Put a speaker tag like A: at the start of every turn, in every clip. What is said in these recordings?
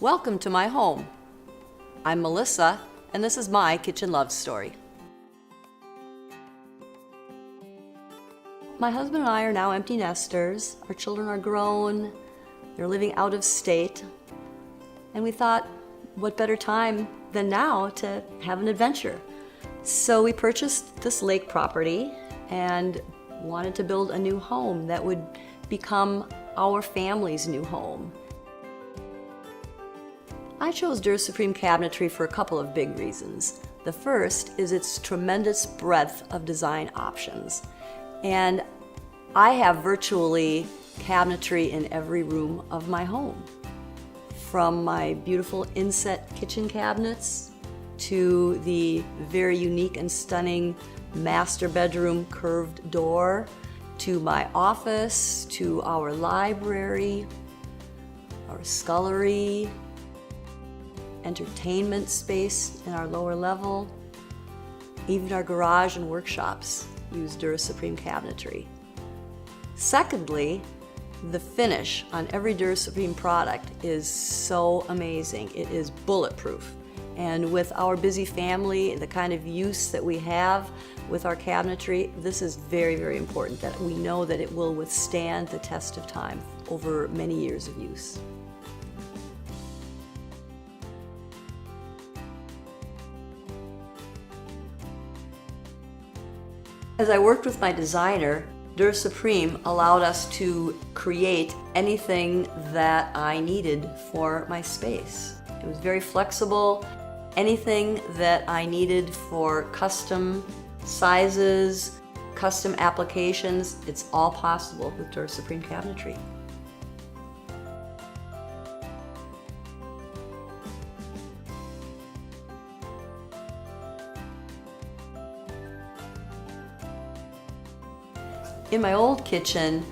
A: Welcome to my home. I'm Melissa, and this is my kitchen love story. My husband and I are now empty nesters. Our children are grown, they're living out of state, and we thought, what better time than now to have an adventure? So we purchased this lake property and wanted to build a new home that would become our family's new home. I chose Dura Supreme Cabinetry for a couple of big reasons. The first is its tremendous breadth of design options. And I have virtually cabinetry in every room of my home. From my beautiful inset kitchen cabinets to the very unique and stunning master bedroom curved door, to my office, to our library, our scullery, entertainment space in our lower level, even our garage and workshops use Dura Supreme Cabinetry. Secondly, the finish on every Dura Supreme product is so amazing. It is bulletproof. And with our busy family, the kind of use that we have with our cabinetry, this is very, very important that we know that it will withstand the test of time over many years of use. As I worked with my designer, Dura Supreme allowed us to create anything that I needed for my space. It was very flexible. Anything that I needed for custom sizes, custom applications, it's all possible with Dura Supreme Cabinetry. In my old kitchen,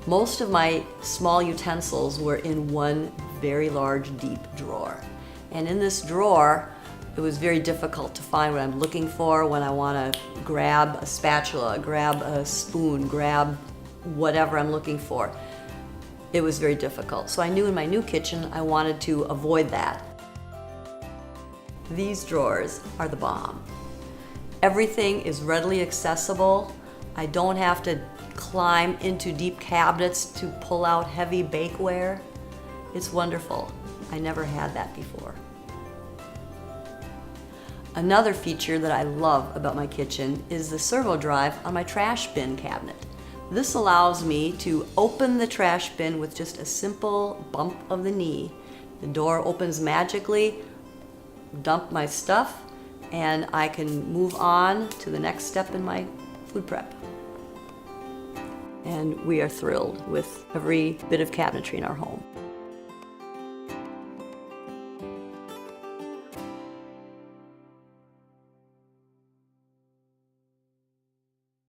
A: most of my small utensils were in one very large, deep drawer. And in this drawer, it was very difficult to find what I'm looking for when I want to grab a spatula, grab a spoon, grab whatever I'm looking for. It was very difficult. So I knew in my new kitchen I wanted to avoid that. These drawers are the bomb. Everything is readily accessible. I don't have to climb into deep cabinets to pull out heavy bakeware. It's wonderful. I never had that before. Another feature that I love about my kitchen is the Servo Drive on my trash bin cabinet. This allows me to open the trash bin with just a simple bump of the knee. The door opens magically, dump my stuff, and I can move on to the next step in my food prep. And we are thrilled with every bit of cabinetry in our home.